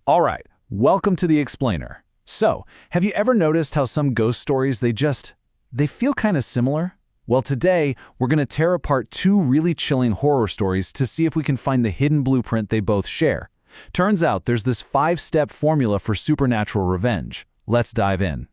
All right, welcome to the Explainer. So, have you ever noticed how some ghost stories, they feel kind of similar? Well, today, we're going to tear apart two really chilling horror stories to see if we can find the hidden blueprint they both share. Turns out there's this 5-step formula for supernatural revenge. Let's dive in.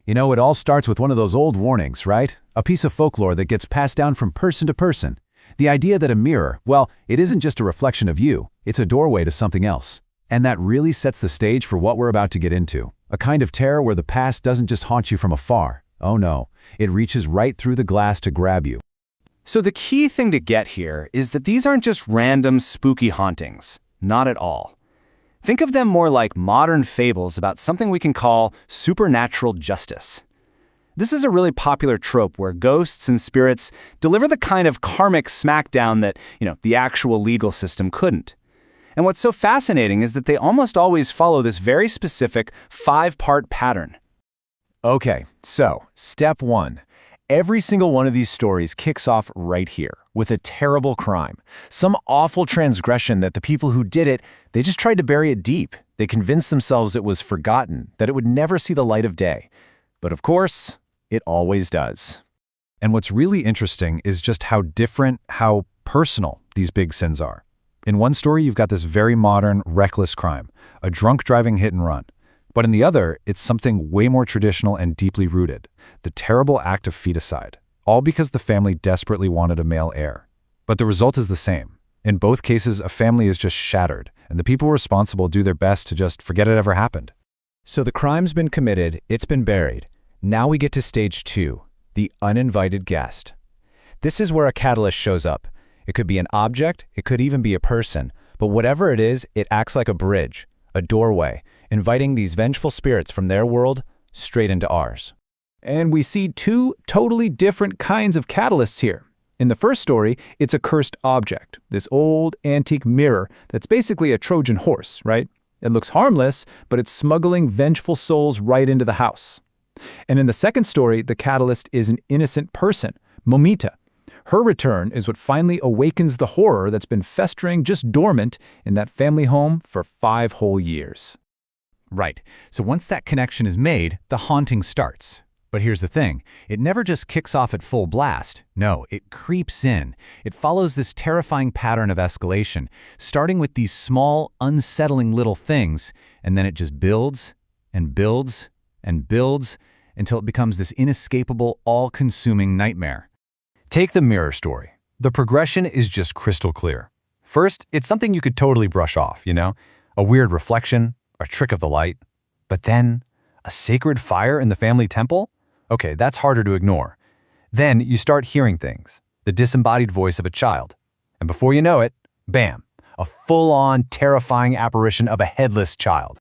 You know, it all starts with one of those old warnings, right? A piece of folklore that gets passed down from person to person. The idea that a mirror, well, it isn't just a reflection of you, it's a doorway to something else. And that really sets the stage for what we're about to get into. A kind of terror where the past doesn't just haunt you from afar. Oh no, it reaches right through the glass to grab you. So the key thing to get here is that these aren't just random spooky hauntings. Not at all. Think of them more like modern fables about something we can call supernatural justice. This is a really popular trope where ghosts and spirits deliver the kind of karmic smackdown that, the actual legal system couldn't. And what's so fascinating is that they almost always follow this very specific 5-part pattern. Okay, so step 1. Every single one of these stories kicks off right here with a terrible crime. Some awful transgression that the people who did it, they just tried to bury it deep. They convinced themselves it was forgotten, that it would never see the light of day. But of course, it always does. And what's really interesting is just how different, how personal these big sins are. In one story, you've got this very modern, reckless crime, a drunk driving hit and run. But in the other, it's something way more traditional and deeply rooted, the terrible act of feticide, all because the family desperately wanted a male heir. But the result is the same. In both cases, a family is just shattered, and the people responsible do their best to just forget it ever happened. So the crime's been committed, it's been buried. Now we get to stage 2, the uninvited guest. This is where a catalyst shows up. It could be an object, it could even be a person, but whatever it is, it acts like a bridge, a doorway, inviting these vengeful spirits from their world straight into ours. And we see two totally different kinds of catalysts here. In the first story, it's a cursed object, this old antique mirror that's basically a Trojan horse, right? It looks harmless, but it's smuggling vengeful souls right into the house. And in the second story, the catalyst is an innocent person, Momita. Her return is what finally awakens the horror that's been festering just dormant in that family home for 5 whole years. Right. So once that connection is made, the haunting starts. But here's the thing. It never just kicks off at full blast. No, it creeps in. It follows this terrifying pattern of escalation, starting with these small, unsettling little things, and then it just builds and builds and builds until it becomes this inescapable, all-consuming nightmare. Take the mirror story. The progression is just crystal clear. First, it's something you could totally brush off, a weird reflection, a trick of the light. But then, a sacred fire in the family temple? Okay, that's harder to ignore. Then you start hearing things, the disembodied voice of a child. And before you know it, bam, a full-on terrifying apparition of a headless child.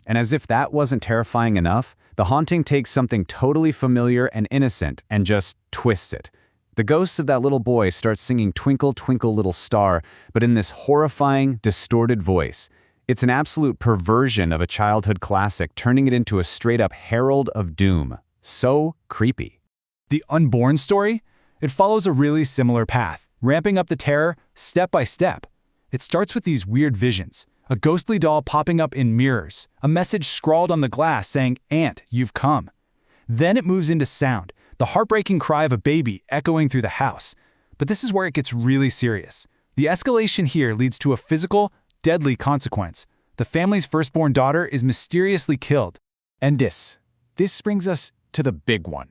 And as if that wasn't terrifying enough, the haunting takes something totally familiar and innocent and just twists it. The ghost of that little boy starts singing Twinkle, Twinkle, Little Star, but in this horrifying, distorted voice. It's an absolute perversion of a childhood classic, turning it into a straight-up herald of doom. So creepy. The unborn story? It follows a really similar path, ramping up the terror step by step. It starts with these weird visions, a ghostly doll popping up in mirrors, a message scrawled on the glass saying, "Aunt, you've come." Then it moves into sound, the heartbreaking cry of a baby echoing through the house. But this is where it gets really serious. The escalation here leads to a physical, deadly consequence. The family's firstborn daughter is mysteriously killed. And this brings us to the big one,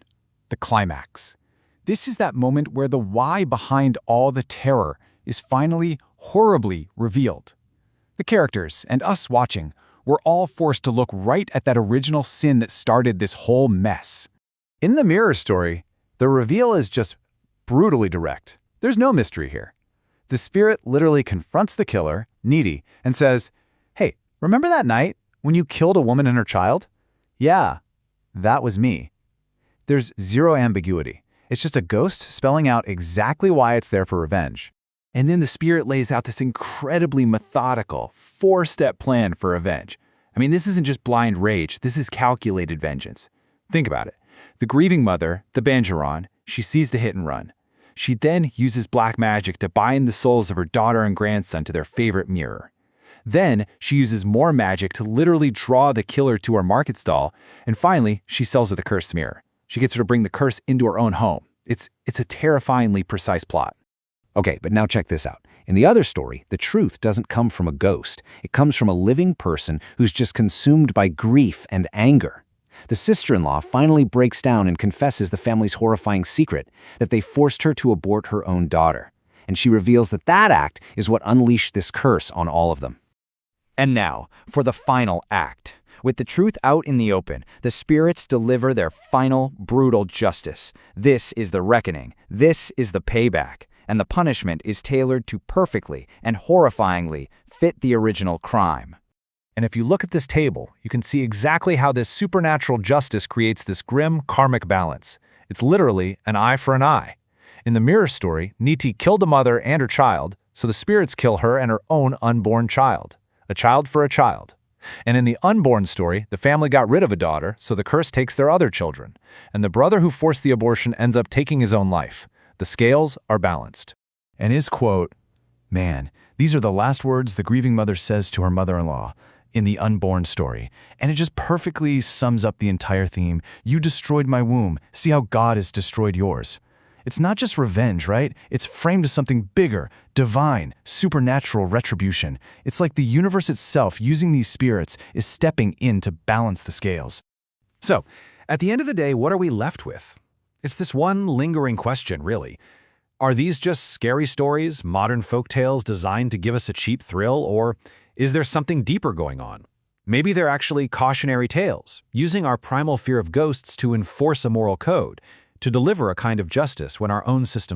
the climax. This is that moment where the why behind all the terror is finally horribly revealed. The characters and us watching were all forced to look right at that original sin that started this whole mess. In the mirror story, the reveal is just brutally direct. There's no mystery here. The spirit literally confronts the killer, Needy, and says, "Hey, remember that night when you killed a woman and her child? Yeah, that was me." There's zero ambiguity. It's just a ghost spelling out exactly why it's there for revenge. And then the spirit lays out this incredibly methodical, 4-step plan for revenge. I mean, this isn't just blind rage, this is calculated vengeance. Think about it. The grieving mother, the Banjaran, she sees the hit and run. She then uses black magic to bind the souls of her daughter and grandson to their favorite mirror. Then she uses more magic to literally draw the killer to her market stall, and finally, she sells her the cursed mirror. She gets her to bring the curse into her own home. It's a terrifyingly precise plot. Okay, but now check this out. In the other story, the truth doesn't come from a ghost. It comes from a living person who's just consumed by grief and anger. The sister-in-law finally breaks down and confesses the family's horrifying secret, that they forced her to abort her own daughter. And she reveals that that act is what unleashed this curse on all of them. And now, for the final act. With the truth out in the open, the spirits deliver their final, brutal justice. This is the reckoning. This is the payback. And the punishment is tailored to perfectly and horrifyingly fit the original crime. And if you look at this table, you can see exactly how this supernatural justice creates this grim karmic balance. It's literally an eye for an eye. In the mirror story, Niti killed a mother and her child, so the spirits kill her and her own unborn child. A child for a child. And in the unborn story, the family got rid of a daughter, so the curse takes their other children. And the brother who forced the abortion ends up taking his own life. The scales are balanced. And his quote, "Man, these are the last words the grieving mother says to her mother-in-law in the unborn story. And it just perfectly sums up the entire theme. You destroyed my womb. See how God has destroyed yours." It's not just revenge, right? It's framed as something bigger, divine, supernatural retribution. It's like the universe itself, using these spirits, is stepping in to balance the scales. So, at the end of the day, what are we left with? It's this one lingering question, really. Are these just scary stories, modern folktales designed to give us a cheap thrill, or is there something deeper going on? Maybe they're actually cautionary tales, using our primal fear of ghosts to enforce a moral code, to deliver a kind of justice when our own system